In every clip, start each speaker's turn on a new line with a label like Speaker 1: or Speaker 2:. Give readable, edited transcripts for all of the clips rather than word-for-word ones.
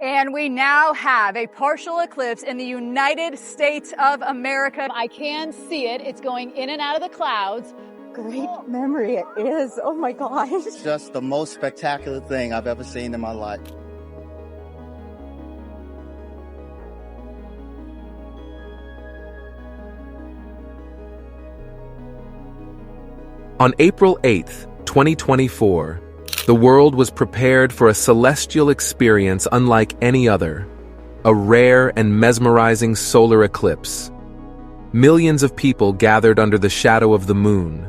Speaker 1: And we now have a partial eclipse in the United States of America. I can see it. It's going in and out of the clouds.
Speaker 2: Great memory it is. Oh my gosh.
Speaker 3: It's just the most spectacular thing I've ever seen in my life.
Speaker 4: On April 8th, 2024, the world was prepared for a celestial experience unlike any other, a rare and mesmerizing solar eclipse. Millions of people gathered under the shadow of the moon,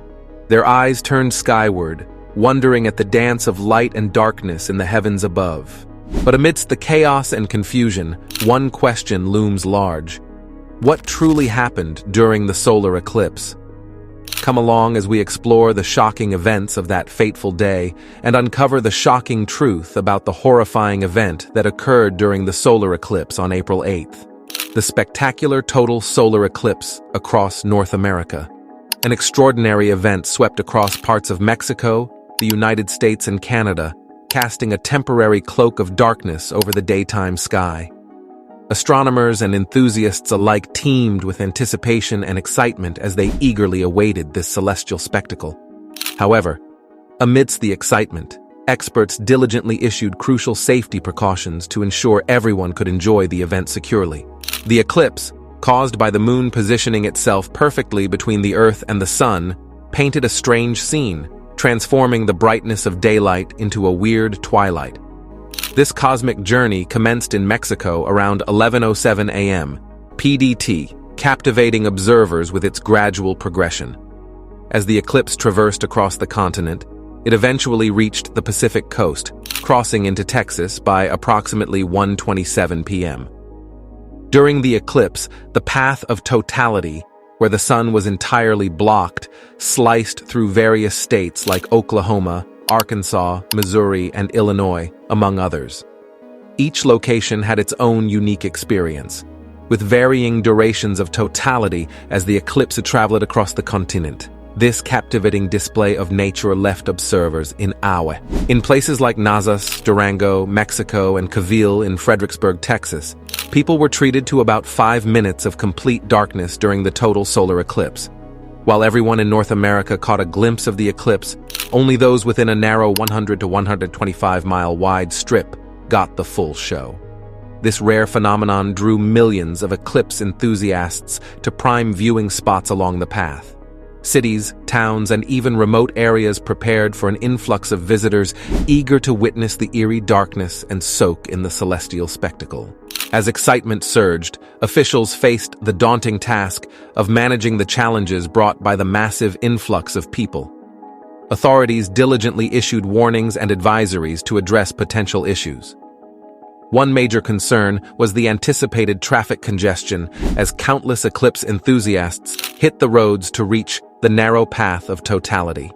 Speaker 4: their eyes turned skyward, wondering at the dance of light and darkness in the heavens above. But amidst the chaos and confusion, one question looms large. What truly happened during the solar eclipse? Come along as we explore the shocking events of that fateful day and uncover the shocking truth about the horrifying event that occurred during the solar eclipse on April 8th. The spectacular total solar eclipse across North America. An extraordinary event swept across parts of Mexico, the United States, and Canada, casting a temporary cloak of darkness over the daytime sky. Astronomers and enthusiasts alike teemed with anticipation and excitement as they eagerly awaited this celestial spectacle. However, amidst the excitement, experts diligently issued crucial safety precautions to ensure everyone could enjoy the event securely. The eclipse, caused by the moon positioning itself perfectly between the Earth and the Sun, painted a strange scene, transforming the brightness of daylight into a weird twilight. This cosmic journey commenced in Mexico around 11:07 a.m. PDT, captivating observers with its gradual progression. As the eclipse traversed across the continent, it eventually reached the Pacific coast, crossing into Texas by approximately 1:27 p.m. During the eclipse, the path of totality, where the sun was entirely blocked, sliced through various states like Oklahoma, Arkansas, Missouri, and Illinois, among others. Each location had its own unique experience, with varying durations of totality as the eclipse traveled across the continent. This captivating display of nature left observers in awe. In places like Nazas, Durango, Mexico, and Cavill in Fredericksburg, Texas, people were treated to about 5 minutes of complete darkness during the total solar eclipse. While everyone in North America caught a glimpse of the eclipse, only those within a narrow 100 to 125 mile wide strip got the full show. This rare phenomenon drew millions of eclipse enthusiasts to prime viewing spots along the path. Cities, towns, and even remote areas prepared for an influx of visitors eager to witness the eerie darkness and soak in the celestial spectacle. As excitement surged, officials faced the daunting task of managing the challenges brought by the massive influx of people. Authorities diligently issued warnings and advisories to address potential issues. One major concern was the anticipated traffic congestion as countless eclipse enthusiasts hit the roads to reach the narrow path of totality.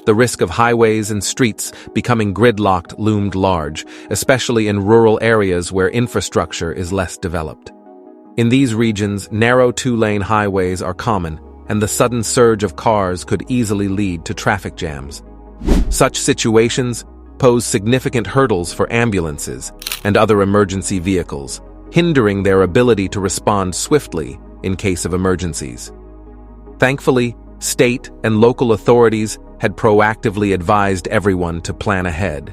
Speaker 4: The risk of highways and streets becoming gridlocked loomed large, especially in rural areas where infrastructure is less developed. In these regions, narrow two-lane highways are common, and the sudden surge of cars could easily lead to traffic jams. Such situations pose significant hurdles for ambulances and other emergency vehicles, hindering their ability to respond swiftly in case of emergencies. Thankfully, state and local authorities had proactively advised everyone to plan ahead.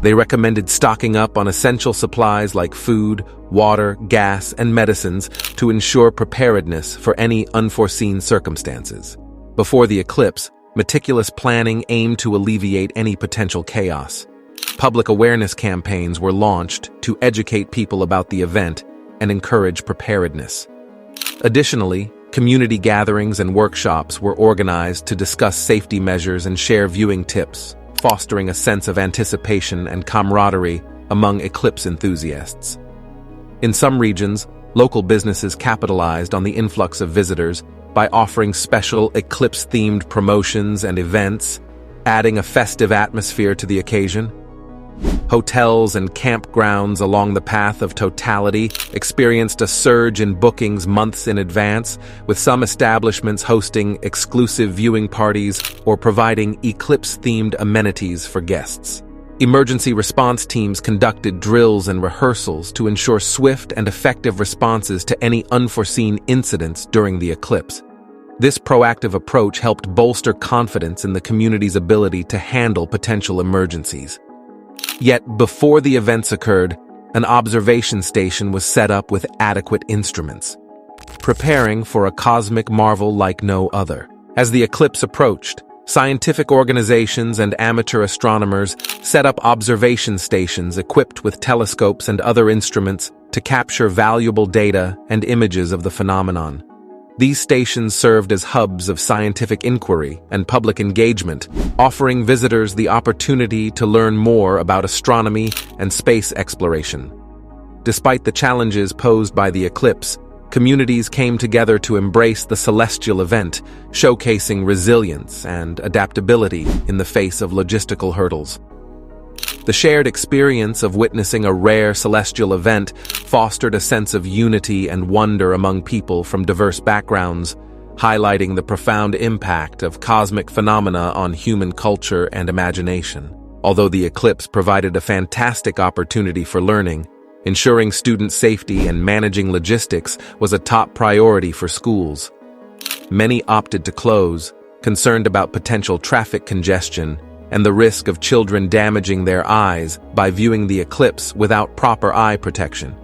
Speaker 4: They recommended stocking up on essential supplies like food, water, gas, and medicines to ensure preparedness for any unforeseen circumstances. Before the eclipse, meticulous planning aimed to alleviate any potential chaos. Public awareness campaigns were launched to educate people about the event and encourage preparedness. Additionally, community gatherings and workshops were organized to discuss safety measures and share viewing tips, fostering a sense of anticipation and camaraderie among eclipse enthusiasts. In some regions, local businesses capitalized on the influx of visitors by offering special eclipse-themed promotions and events, adding a festive atmosphere to the occasion. Hotels and campgrounds along the path of totality experienced a surge in bookings months in advance, with some establishments hosting exclusive viewing parties or providing eclipse-themed amenities for guests. Emergency response teams conducted drills and rehearsals to ensure swift and effective responses to any unforeseen incidents during the eclipse. This proactive approach helped bolster confidence in the community's ability to handle potential emergencies. Yet, before the events occurred, an observation station was set up with adequate instruments, preparing for a cosmic marvel like no other. As the eclipse approached, scientific organizations and amateur astronomers set up observation stations equipped with telescopes and other instruments to capture valuable data and images of the phenomenon. These stations served as hubs of scientific inquiry and public engagement, offering visitors the opportunity to learn more about astronomy and space exploration. Despite the challenges posed by the eclipse, communities came together to embrace the celestial event, showcasing resilience and adaptability in the face of logistical hurdles. The shared experience of witnessing a rare celestial event fostered a sense of unity and wonder among people from diverse backgrounds, highlighting the profound impact of cosmic phenomena on human culture and imagination. Although the eclipse provided a fantastic opportunity for learning, ensuring student safety and managing logistics was a top priority for schools. Many opted to close, concerned about potential traffic congestion and the risk of children damaging their eyes by viewing the eclipse without proper eye protection.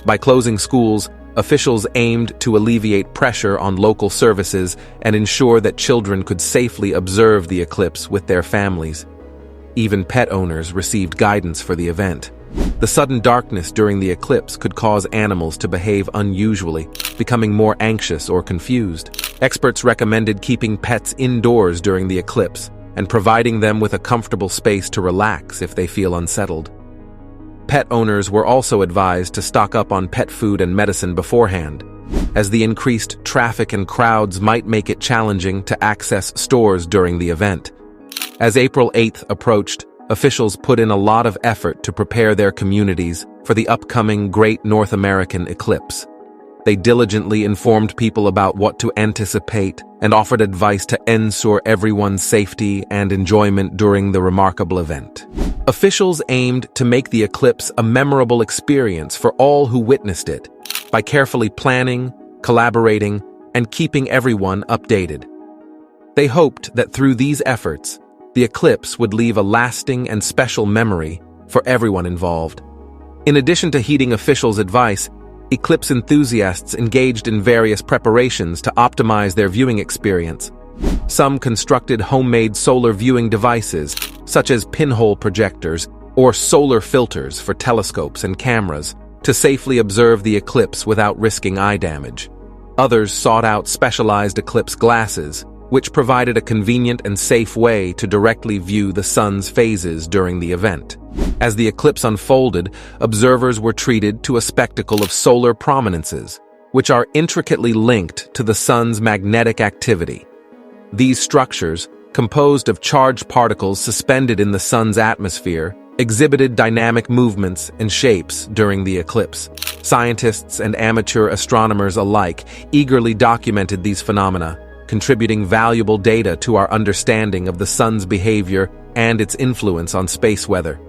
Speaker 4: By closing schools, officials aimed to alleviate pressure on local services and ensure that children could safely observe the eclipse with their families. Even pet owners received guidance for the event. The sudden darkness during the eclipse could cause animals to behave unusually, becoming more anxious or confused. Experts recommended keeping pets indoors during the eclipse and providing them with a comfortable space to relax if they feel unsettled. Pet owners were also advised to stock up on pet food and medicine beforehand, as the increased traffic and crowds might make it challenging to access stores during the event. As April 8th approached, officials put in a lot of effort to prepare their communities for the upcoming Great North American Eclipse. They diligently informed people about what to anticipate and offered advice to ensure everyone's safety and enjoyment during the remarkable event. Officials aimed to make the eclipse a memorable experience for all who witnessed it by carefully planning, collaborating, and keeping everyone updated. They hoped that through these efforts, the eclipse would leave a lasting and special memory for everyone involved. In addition to heeding officials' advice, eclipse enthusiasts engaged in various preparations to optimize their viewing experience. Some constructed homemade solar viewing devices, such as pinhole projectors or solar filters for telescopes and cameras, to safely observe the eclipse without risking eye damage. Others sought out specialized eclipse glasses, which provided a convenient and safe way to directly view the sun's phases during the event. As the eclipse unfolded, observers were treated to a spectacle of solar prominences, which are intricately linked to the sun's magnetic activity. These structures, composed of charged particles suspended in the sun's atmosphere, exhibited dynamic movements and shapes during the eclipse. Scientists and amateur astronomers alike eagerly documented these phenomena, contributing valuable data to our understanding of the sun's behavior and its influence on space weather.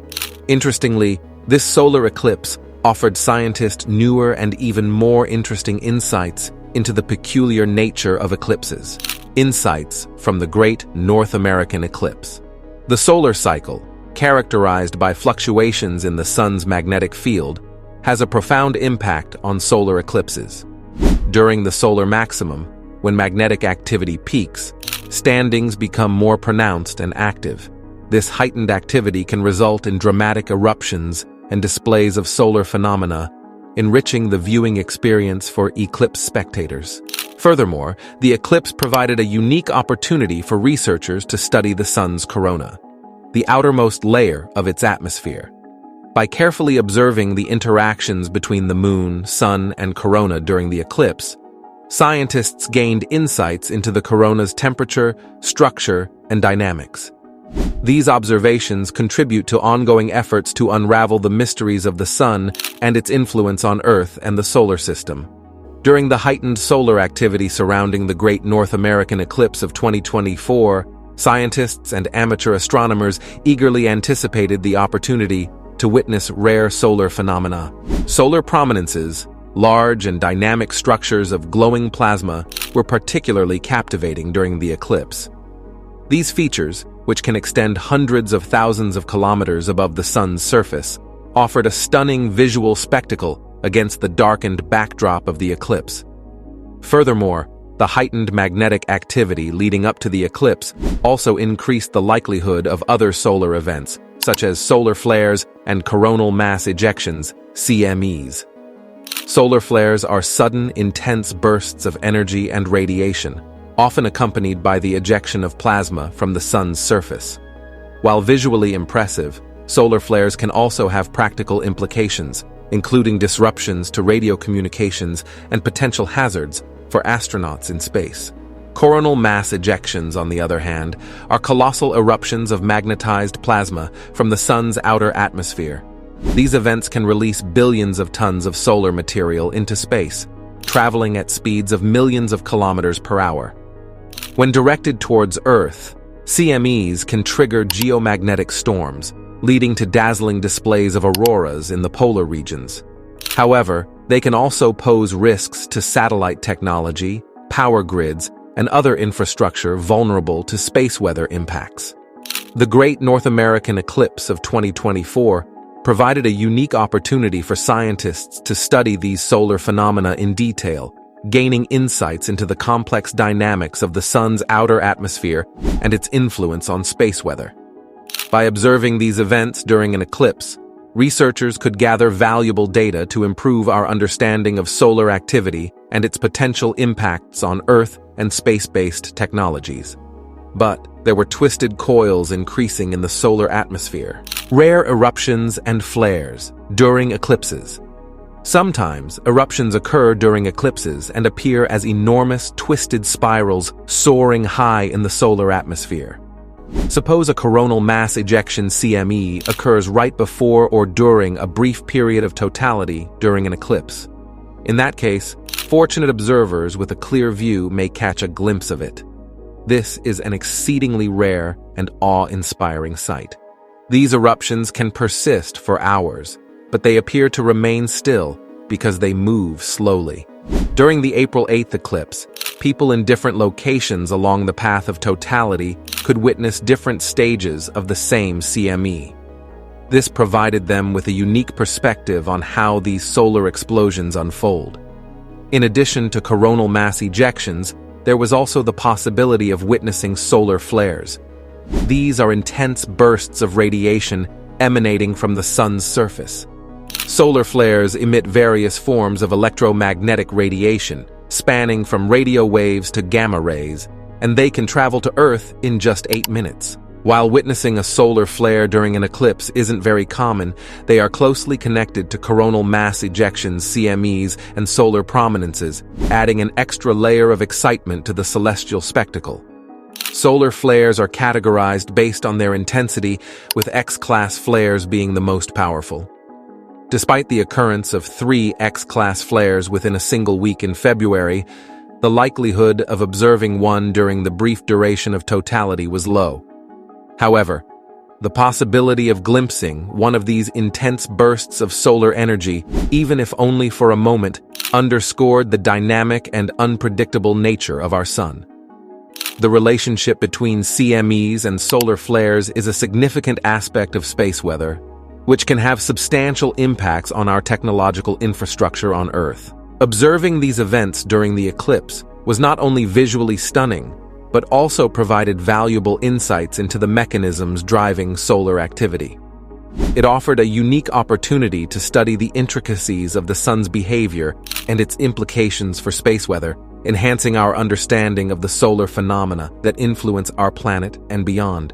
Speaker 4: Interestingly, this solar eclipse offered scientists newer and even more interesting insights into the peculiar nature of eclipses. Insights from the Great North American Eclipse. The solar cycle, characterized by fluctuations in the sun's magnetic field, has a profound impact on solar eclipses. During the solar maximum, when magnetic activity peaks, standings become more pronounced and active. This heightened activity can result in dramatic eruptions and displays of solar phenomena, enriching the viewing experience for eclipse spectators. Furthermore, the eclipse provided a unique opportunity for researchers to study the sun's corona, the outermost layer of its atmosphere. By carefully observing the interactions between the moon, sun, and corona during the eclipse, scientists gained insights into the corona's temperature, structure, and dynamics. These observations contribute to ongoing efforts to unravel the mysteries of the sun and its influence on Earth and the solar system. During the heightened solar activity surrounding the Great North American Eclipse of 2024, Scientists and amateur astronomers eagerly anticipated the opportunity to witness rare solar phenomena. Solar prominences, large and dynamic structures of glowing plasma, were particularly captivating during the eclipse. These features, which can extend hundreds of thousands of kilometers above the sun's surface, offered a stunning visual spectacle against the darkened backdrop of the eclipse. Furthermore, the heightened magnetic activity leading up to the eclipse also increased the likelihood of other solar events, such as solar flares and coronal mass ejections, CMEs. Solar flares are sudden, intense bursts of energy and radiation, often accompanied by the ejection of plasma from the sun's surface. While visually impressive, solar flares can also have practical implications, including disruptions to radio communications and potential hazards for astronauts in space. Coronal mass ejections, on the other hand, are colossal eruptions of magnetized plasma from the sun's outer atmosphere. These events can release billions of tons of solar material into space, traveling at speeds of millions of kilometers per hour. When directed towards Earth, CMEs can trigger geomagnetic storms, leading to dazzling displays of auroras in the polar regions. However, they can also pose risks to satellite technology, power grids, and other infrastructure vulnerable to space weather impacts. The Great North American Eclipse of 2024 provided a unique opportunity for scientists to study these solar phenomena in detail, gaining insights into the complex dynamics of the sun's outer atmosphere and its influence on space weather. By observing these events during an eclipse, researchers could gather valuable data to improve our understanding of solar activity and its potential impacts on Earth and space-based technologies. But there were twisted coils increasing in the solar atmosphere. Rare eruptions and flares during eclipses. Sometimes, eruptions occur during eclipses and appear as enormous, twisted spirals soaring high in the solar atmosphere. Suppose a coronal mass ejection CME occurs right before or during a brief period of totality during an eclipse. In that case, fortunate observers with a clear view may catch a glimpse of it. This is an exceedingly rare and awe-inspiring sight. These eruptions can persist for hours, but they appear to remain still because they move slowly. During the April 8th eclipse, people in different locations along the path of totality could witness different stages of the same CME. This provided them with a unique perspective on how these solar explosions unfold. In addition to coronal mass ejections, there was also the possibility of witnessing solar flares. These are intense bursts of radiation emanating from the sun's surface. Solar flares emit various forms of electromagnetic radiation, spanning from radio waves to gamma rays, and they can travel to Earth in just 8 minutes. While witnessing a solar flare during an eclipse isn't very common, they are closely connected to coronal mass ejections, CMEs, and solar prominences, adding an extra layer of excitement to the celestial spectacle. Solar flares are categorized based on their intensity, with X-class flares being the most powerful. Despite the occurrence of 3 X-class flares within a single week in February, the likelihood of observing one during the brief duration of totality was low. However, the possibility of glimpsing one of these intense bursts of solar energy, even if only for a moment, underscored the dynamic and unpredictable nature of our sun. The relationship between CMEs and solar flares is a significant aspect of space weather, which can have substantial impacts on our technological infrastructure on Earth. Observing these events during the eclipse was not only visually stunning, but also provided valuable insights into the mechanisms driving solar activity. It offered a unique opportunity to study the intricacies of the sun's behavior and its implications for space weather, enhancing our understanding of the solar phenomena that influence our planet and beyond.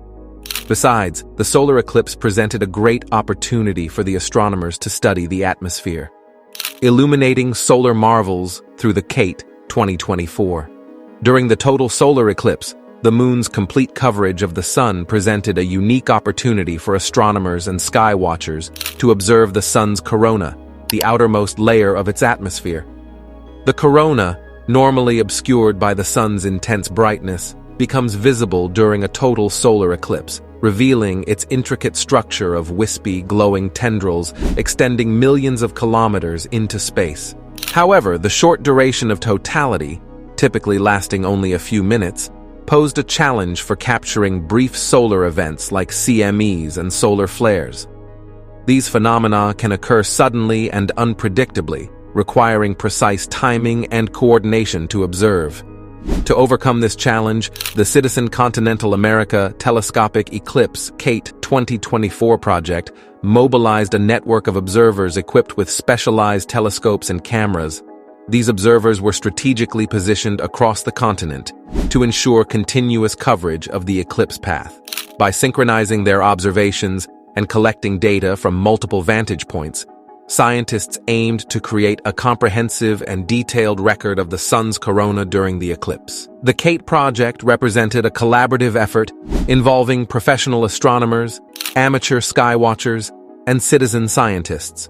Speaker 4: Besides, the solar eclipse presented a great opportunity for the astronomers to study the atmosphere. Illuminating solar marvels through the Kate 2024. During the total solar eclipse, the moon's complete coverage of the sun presented a unique opportunity for astronomers and sky watchers to observe the sun's corona, the outermost layer of its atmosphere. The corona, normally obscured by the sun's intense brightness, becomes visible during a total solar eclipse, revealing its intricate structure of wispy, glowing tendrils extending millions of kilometers into space. However, the short duration of totality, typically lasting only a few minutes, posed a challenge for capturing brief solar events like CMEs and solar flares. These phenomena can occur suddenly and unpredictably, requiring precise timing and coordination to observe. To overcome this challenge, the Citizen Continental America Telescopic Eclipse CATE 2024 project mobilized a network of observers equipped with specialized telescopes and cameras. These observers were strategically positioned across the continent to ensure continuous coverage of the eclipse path. By synchronizing their observations and collecting data from multiple vantage points, scientists aimed to create a comprehensive and detailed record of the sun's corona during the eclipse. The CATE project represented a collaborative effort involving professional astronomers, amateur skywatchers, and citizen scientists.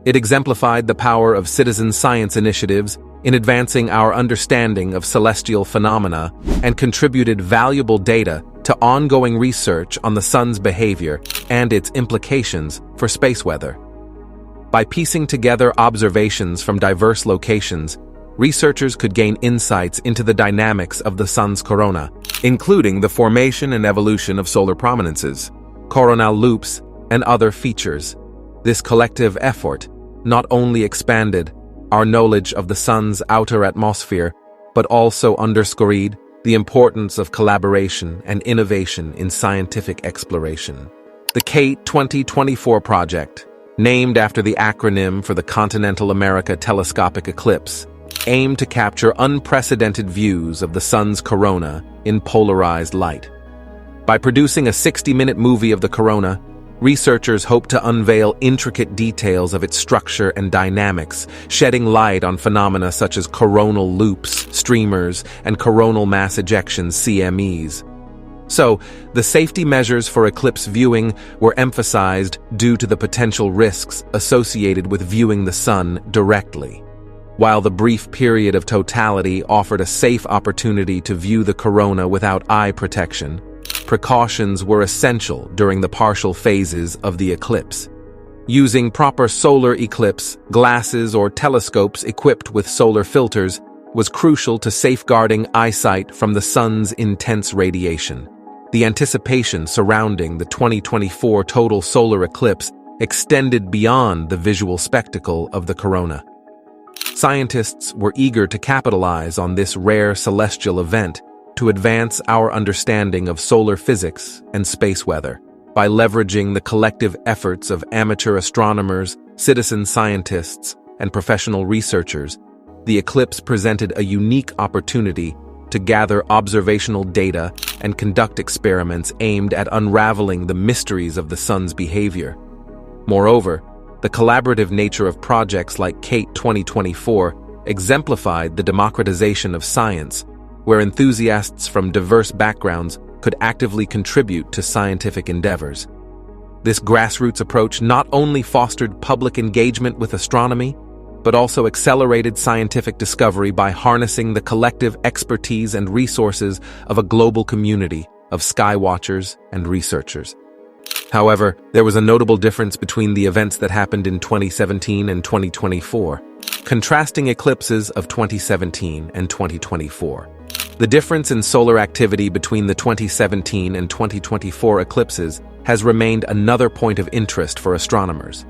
Speaker 4: It exemplified the power of citizen science initiatives in advancing our understanding of celestial phenomena and contributed valuable data to ongoing research on the sun's behavior and its implications for space weather. By piecing together observations from diverse locations, researchers could gain insights into the dynamics of the sun's corona, including the formation and evolution of solar prominences, coronal loops, and other features. This collective effort not only expanded our knowledge of the sun's outer atmosphere, but also underscored the importance of collaboration and innovation in scientific exploration. The CATE 2024 project, named after the acronym for the Continental America Telescopic Eclipse, aimed to capture unprecedented views of the sun's corona in polarized light. By producing a 60-minute movie of the corona, researchers hope to unveil intricate details of its structure and dynamics, shedding light on phenomena such as coronal loops, streamers, and coronal mass ejections (CMEs). So, the safety measures for eclipse viewing were emphasized due to the potential risks associated with viewing the sun directly. While the brief period of totality offered a safe opportunity to view the corona without eye protection, precautions were essential during the partial phases of the eclipse. Using proper solar eclipse glasses or telescopes equipped with solar filters was crucial to safeguarding eyesight from the sun's intense radiation. The anticipation surrounding the 2024 total solar eclipse extended beyond the visual spectacle of the corona. Scientists were eager to capitalize on this rare celestial event to advance our understanding of solar physics and space weather. By leveraging the collective efforts of amateur astronomers, citizen scientists, and professional researchers, the eclipse presented a unique opportunity to gather observational data and conduct experiments aimed at unraveling the mysteries of the sun's behavior. Moreover, the collaborative nature of projects like CATE 2024 exemplified the democratization of science, where enthusiasts from diverse backgrounds could actively contribute to scientific endeavors. This grassroots approach not only fostered public engagement with astronomy, but also accelerated scientific discovery by harnessing the collective expertise and resources of a global community of skywatchers and researchers. However, there was a notable difference between the events that happened in 2017 and 2024. Contrasting eclipses of 2017 and 2024. The difference in solar activity between the 2017 and 2024 eclipses has remained another point of interest for astronomers.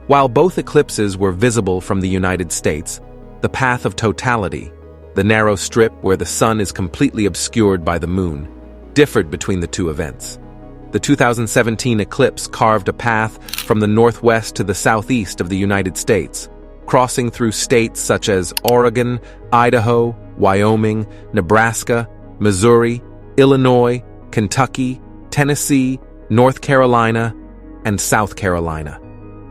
Speaker 4: While both eclipses were visible from the United States, the path of totality, the narrow strip where the sun is completely obscured by the moon, differed between the two events. The 2017 eclipse carved a path from the northwest to the southeast of the United States, crossing through states such as Oregon, Idaho, Wyoming, Nebraska, Missouri, Illinois, Kentucky, Tennessee, North Carolina, and South Carolina.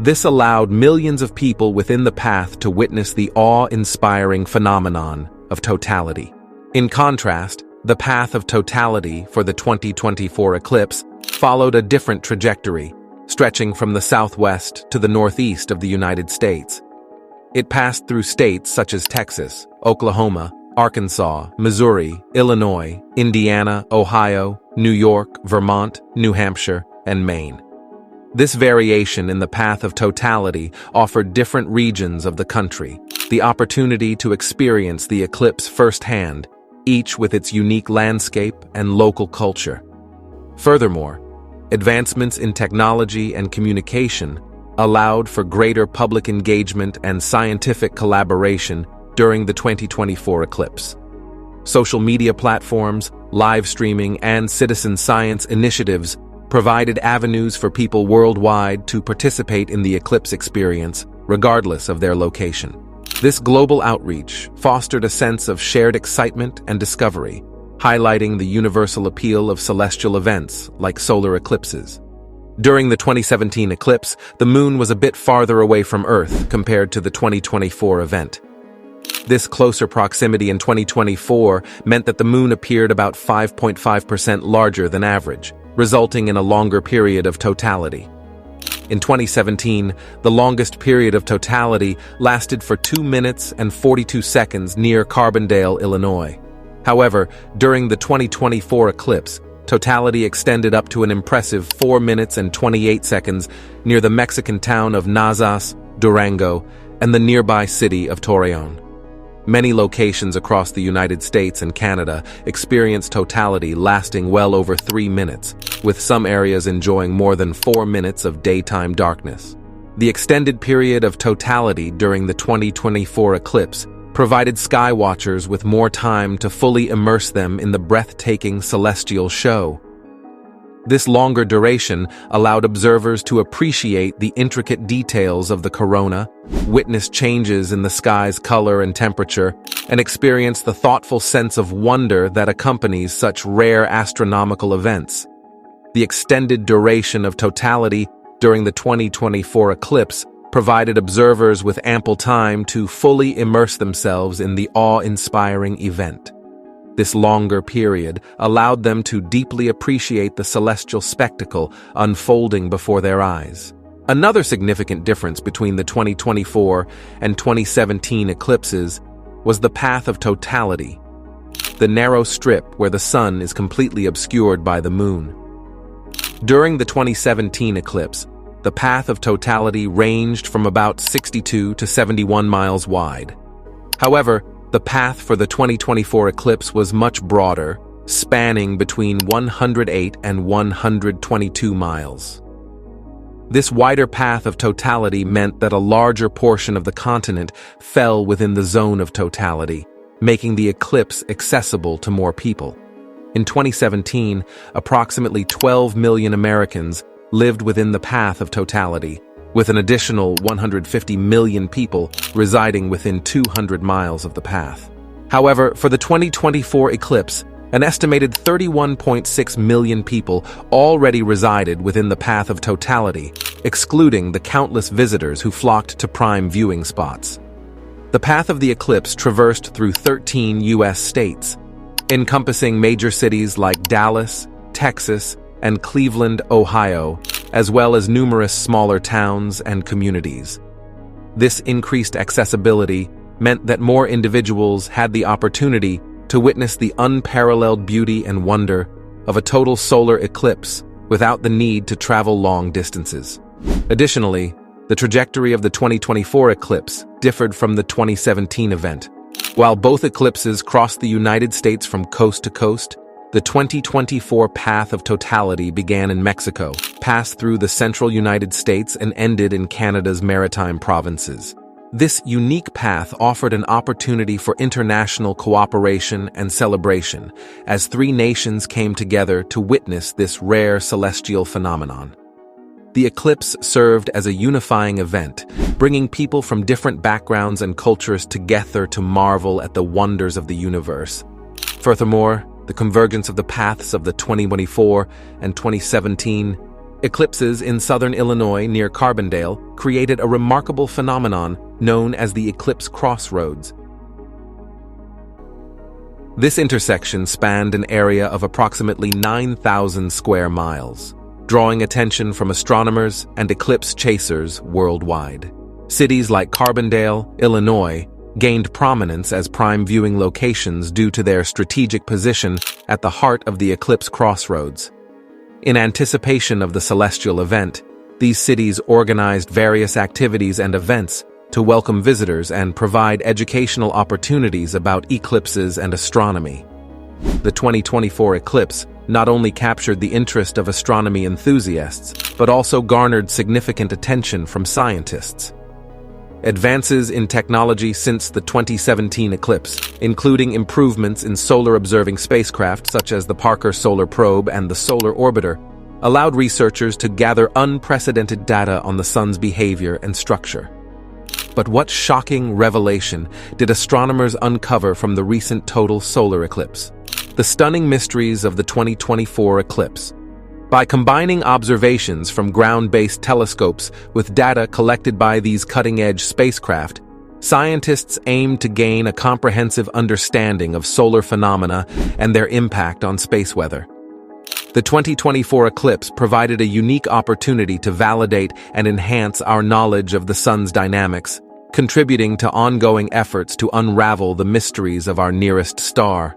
Speaker 4: This allowed millions of people within the path to witness the awe-inspiring phenomenon of totality. In contrast, the path of totality for the 2024 eclipse followed a different trajectory, stretching from the southwest to the northeast of the United States. It passed through states such as Texas, Oklahoma, Arkansas, Missouri, Illinois, Indiana, Ohio, New York, Vermont, New Hampshire, and Maine. This variation in the path of totality offered different regions of the country the opportunity to experience the eclipse firsthand, each with its unique landscape and local culture. Furthermore, advancements in technology and communication allowed for greater public engagement and scientific collaboration during the 2024 eclipse. Social media platforms, live streaming, and citizen science initiatives provided avenues for people worldwide to participate in the eclipse experience, regardless of their location. This global outreach fostered a sense of shared excitement and discovery, highlighting the universal appeal of celestial events like solar eclipses. During the 2017 eclipse, the moon was a bit farther away from Earth compared to the 2024 event. This closer proximity in 2024 meant that the moon appeared about 5.5% larger than average, resulting in a longer period of totality. In 2017, the longest period of totality lasted for 2 minutes and 42 seconds near Carbondale, Illinois. However, during the 2024 eclipse, totality extended up to an impressive 4 minutes and 28 seconds near the Mexican town of Nazas, Durango, and the nearby city of Torreon. Many locations across the United States and Canada experienced totality lasting well over 3 minutes, with some areas enjoying more than 4 minutes of daytime darkness. The extended period of totality during the 2024 eclipse provided skywatchers with more time to fully immerse them in the breathtaking celestial show. This longer duration allowed observers to appreciate the intricate details of the corona, witness changes in the sky's color and temperature, and experience the thoughtful sense of wonder that accompanies such rare astronomical events. The extended duration of totality during the 2024 eclipse provided observers with ample time to fully immerse themselves in the awe-inspiring event. This longer period allowed them to deeply appreciate the celestial spectacle unfolding before their eyes. Another significant difference between the 2024 and 2017 eclipses was the path of totality, the narrow strip where the sun is completely obscured by the moon. During the 2017 eclipse, the path of totality ranged from about 62 to 71 miles wide. However, the path for the 2024 eclipse was much broader, spanning between 108 and 122 miles. This wider path of totality meant that a larger portion of the continent fell within the zone of totality, making the eclipse accessible to more people. In 2017, approximately 12 million Americans lived within the path of totality, with an additional 150 million people residing within 200 miles of the path. However, for the 2024 eclipse, an estimated 31.6 million people already resided within the path of totality, excluding the countless visitors who flocked to prime viewing spots. The path of the eclipse traversed through 13 U.S. states, encompassing major cities like Dallas, Texas, and Cleveland, Ohio, as well as numerous smaller towns and communities. This increased accessibility meant that more individuals had the opportunity to witness the unparalleled beauty and wonder of a total solar eclipse without the need to travel long distances. Additionally, the trajectory of the 2024 eclipse differed from the 2017 event. While both eclipses crossed the United States from coast to coast, the 2024 path of totality began in Mexico, passed through the central United States, and ended in Canada's maritime provinces. This unique path offered an opportunity for international cooperation and celebration, as 3 nations came together to witness this rare celestial phenomenon. The eclipse served as a unifying event, bringing people from different backgrounds and cultures together to marvel at the wonders of the universe. Furthermore, the convergence of the paths of the 2024 and 2017 eclipses in southern Illinois near Carbondale created a remarkable phenomenon known as the eclipse crossroads. This intersection spanned an area of approximately 9,000 square miles, drawing attention from astronomers and eclipse chasers worldwide. Cities like Carbondale, Illinois, gained prominence as prime viewing locations due to their strategic position at the heart of the eclipse crossroads. In anticipation of the celestial event, these cities organized various activities and events to welcome visitors and provide educational opportunities about eclipses and astronomy. The 2024 eclipse not only captured the interest of astronomy enthusiasts, but also garnered significant attention from scientists. Advances in technology since the 2017 eclipse, including improvements in solar-observing spacecraft such as the Parker Solar Probe and the Solar Orbiter, allowed researchers to gather unprecedented data on the sun's behavior and structure. But what shocking revelation did astronomers uncover from the recent total solar eclipse? The stunning mysteries of the 2024 eclipse. By combining observations from ground-based telescopes with data collected by these cutting-edge spacecraft, scientists aim to gain a comprehensive understanding of solar phenomena and their impact on space weather. The 2024 eclipse provided a unique opportunity to validate and enhance our knowledge of the sun's dynamics, contributing to ongoing efforts to unravel the mysteries of our nearest star.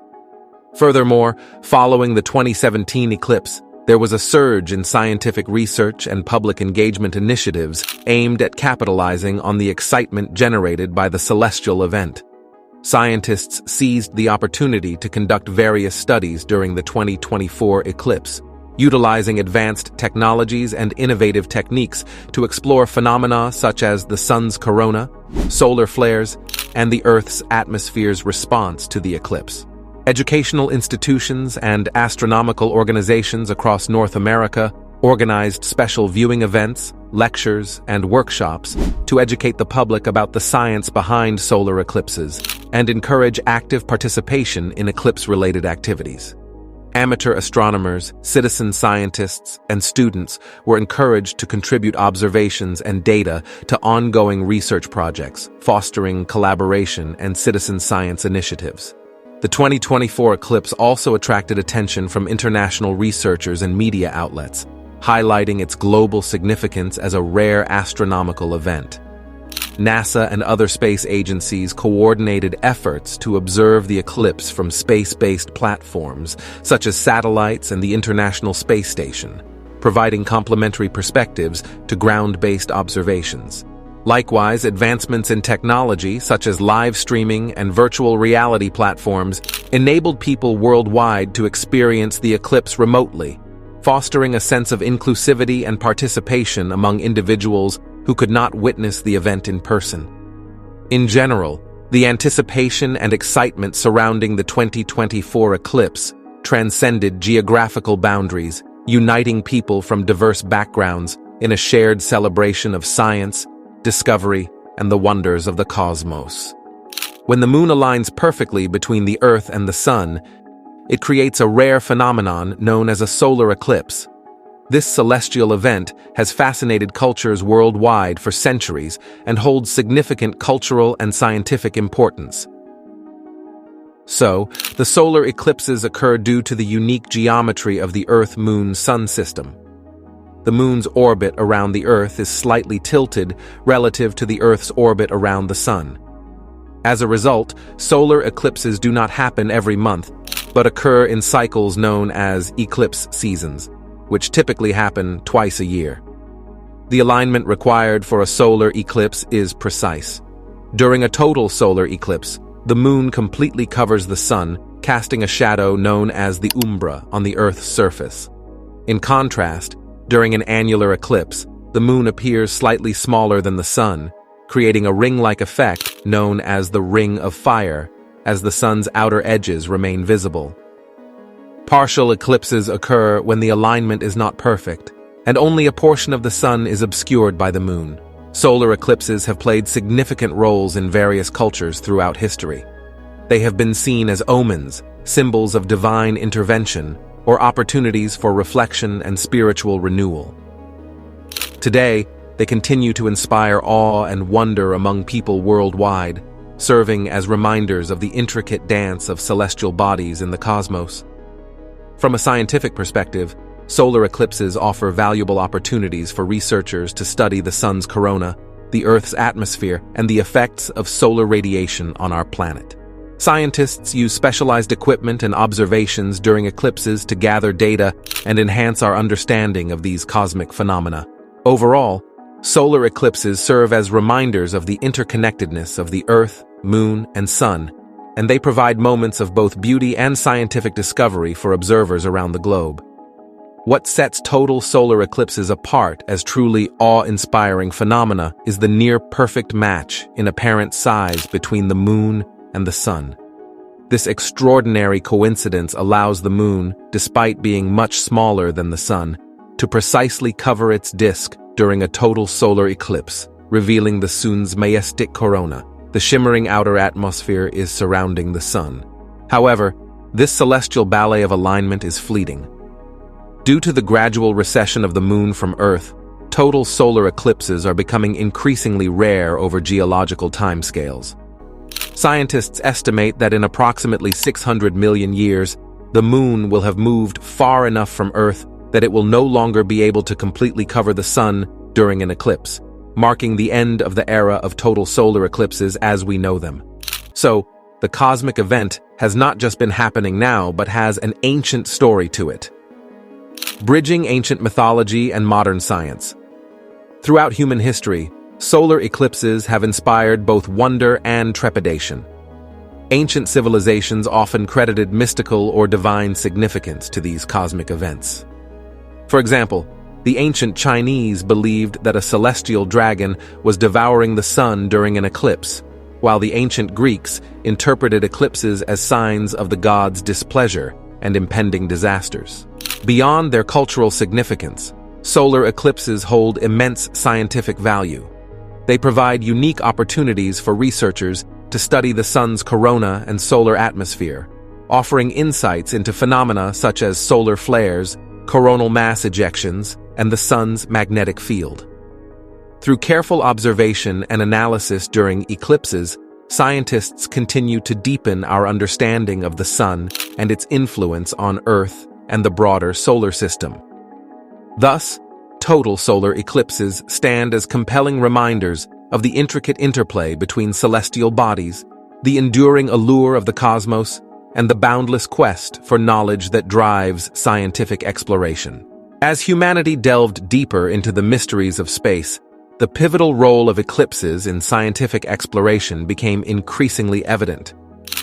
Speaker 4: Furthermore, following the 2017 eclipse, there was a surge in scientific research and public engagement initiatives aimed at capitalizing on the excitement generated by the celestial event. Scientists seized the opportunity to conduct various studies during the 2024 eclipse, utilizing advanced technologies and innovative techniques to explore phenomena such as the sun's corona, solar flares, and the Earth's atmosphere's response to the eclipse. Educational institutions and astronomical organizations across North America organized special viewing events, lectures, and workshops to educate the public about the science behind solar eclipses and encourage active participation in eclipse-related activities. Amateur astronomers, citizen scientists, and students were encouraged to contribute observations and data to ongoing research projects, fostering collaboration and citizen science initiatives. The 2024 eclipse also attracted attention from international researchers and media outlets, highlighting its global significance as a rare astronomical event. NASA and other space agencies coordinated efforts to observe the eclipse from space-based platforms, such as satellites and the International Space Station, providing complementary perspectives to ground-based observations. Likewise, advancements in technology, such as live streaming and virtual reality platforms, enabled people worldwide to experience the eclipse remotely, fostering a sense of inclusivity and participation among individuals who could not witness the event in person. In general, the anticipation and excitement surrounding the 2024 eclipse transcended geographical boundaries, uniting people from diverse backgrounds in a shared celebration of science, discovery, and the wonders of the cosmos. When the moon aligns perfectly between the Earth and the Sun, it creates a rare phenomenon known as a solar eclipse. This celestial event has fascinated cultures worldwide for centuries and holds significant cultural and scientific importance. So, the solar eclipses occur due to the unique geometry of the Earth-Moon-Sun system. The Moon's orbit around the Earth is slightly tilted relative to the Earth's orbit around the Sun. As a result, solar eclipses do not happen every month, but occur in cycles known as eclipse seasons, which typically happen twice a year. The alignment required for a solar eclipse is precise. During a total solar eclipse, the Moon completely covers the Sun, casting a shadow known as the umbra on the Earth's surface. In contrast, during an annular eclipse, the Moon appears slightly smaller than the Sun, creating a ring-like effect known as the Ring of Fire, as the Sun's outer edges remain visible. Partial eclipses occur when the alignment is not perfect, and only a portion of the Sun is obscured by the Moon. Solar eclipses have played significant roles in various cultures throughout history. They have been seen as omens, symbols of divine intervention, or opportunities for reflection and spiritual renewal. Today, they continue to inspire awe and wonder among people worldwide, serving as reminders of the intricate dance of celestial bodies in the cosmos. From a scientific perspective, solar eclipses offer valuable opportunities for researchers to study the Sun's corona, the Earth's atmosphere, and the effects of solar radiation on our planet. Scientists use specialized equipment and observations during eclipses to gather data and enhance our understanding of these cosmic phenomena. Overall, solar eclipses serve as reminders of the interconnectedness of the Earth, Moon, and Sun, and they provide moments of both beauty and scientific discovery for observers around the globe. What sets total solar eclipses apart as truly awe-inspiring phenomena is the near-perfect match in apparent size between the Moon and the Sun. This extraordinary coincidence allows the Moon, despite being much smaller than the Sun, to precisely cover its disk during a total solar eclipse, revealing the Sun's majestic corona. The shimmering outer atmosphere is surrounding the Sun. However, this celestial ballet of alignment is fleeting. Due to the gradual recession of the Moon from Earth, total solar eclipses are becoming increasingly rare over geological timescales. Scientists estimate that in approximately 600 million years, the Moon will have moved far enough from Earth that it will no longer be able to completely cover the Sun during an eclipse, marking the end of the era of total solar eclipses as we know them. So, the cosmic event has not just been happening now, but has an ancient story to it. Bridging ancient mythology and modern science. Throughout human history, solar eclipses have inspired both wonder and trepidation. Ancient civilizations often credited mystical or divine significance to these cosmic events. For example, the ancient Chinese believed that a celestial dragon was devouring the sun during an eclipse, while the ancient Greeks interpreted eclipses as signs of the gods' displeasure and impending disasters. Beyond their cultural significance, solar eclipses hold immense scientific value. They provide unique opportunities for researchers to study the sun's corona and solar atmosphere, offering insights into phenomena such as solar flares, coronal mass ejections, and the sun's magnetic field. Through careful observation and analysis during eclipses, scientists continue to deepen our understanding of the sun and its influence on Earth and the broader solar system. Thus, total solar eclipses stand as compelling reminders of the intricate interplay between celestial bodies, the enduring allure of the cosmos, and the boundless quest for knowledge that drives scientific exploration. As humanity delved deeper into the mysteries of space, the pivotal role of eclipses in scientific exploration became increasingly evident.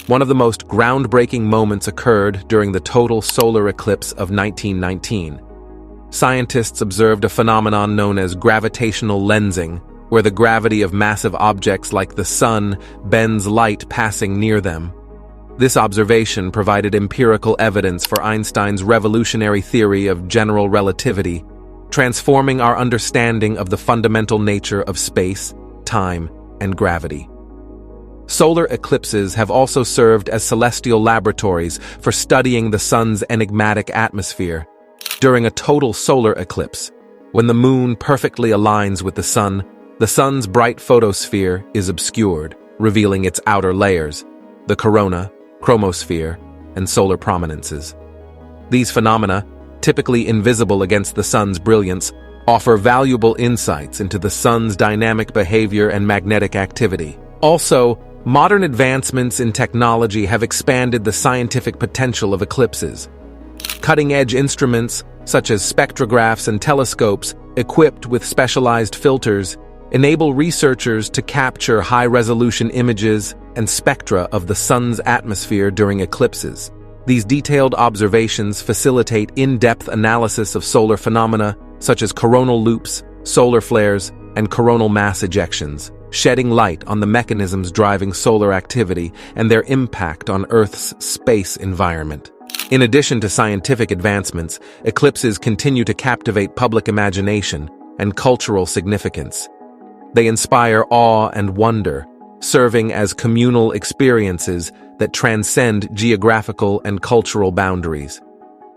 Speaker 4: One of the most groundbreaking moments occurred during the total solar eclipse of 1919. Scientists observed a phenomenon known as gravitational lensing, where the gravity of massive objects like the sun bends light passing near them. This observation provided empirical evidence for Einstein's revolutionary theory of general relativity, transforming our understanding of the fundamental nature of space, time, and gravity. Solar eclipses have also served as celestial laboratories for studying the sun's enigmatic atmosphere. During a total solar eclipse, when the moon perfectly aligns with the sun's bright photosphere is obscured, revealing its outer layers, the corona, chromosphere, and solar prominences. These phenomena, typically invisible against the sun's brilliance, offer valuable insights into the sun's dynamic behavior and magnetic activity. Also, modern advancements in technology have expanded the scientific potential of eclipses. Cutting-edge instruments, such as spectrographs and telescopes equipped with specialized filters, enable researchers to capture high-resolution images and spectra of the sun's atmosphere during eclipses. These detailed observations facilitate in-depth analysis of solar phenomena such as coronal loops, solar flares, and coronal mass ejections, shedding light on the mechanisms driving solar activity and their impact on Earth's space environment. In addition to scientific advancements, eclipses continue to captivate public imagination and cultural significance. They inspire awe and wonder, serving as communal experiences that transcend geographical and cultural boundaries.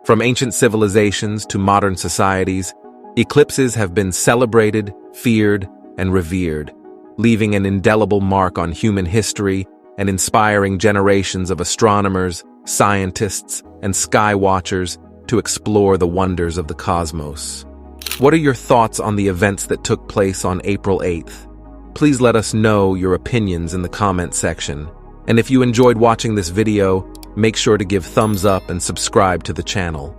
Speaker 4: From ancient civilizations to modern societies, eclipses have been celebrated, feared, and revered, leaving an indelible mark on human history and inspiring generations of astronomers, scientists, and sky watchers to explore the wonders of the cosmos. What are your thoughts on the events that took place on April 8th? Please let us know your opinions in the comment section. And if you enjoyed watching this video, make sure to give thumbs up and subscribe to the channel.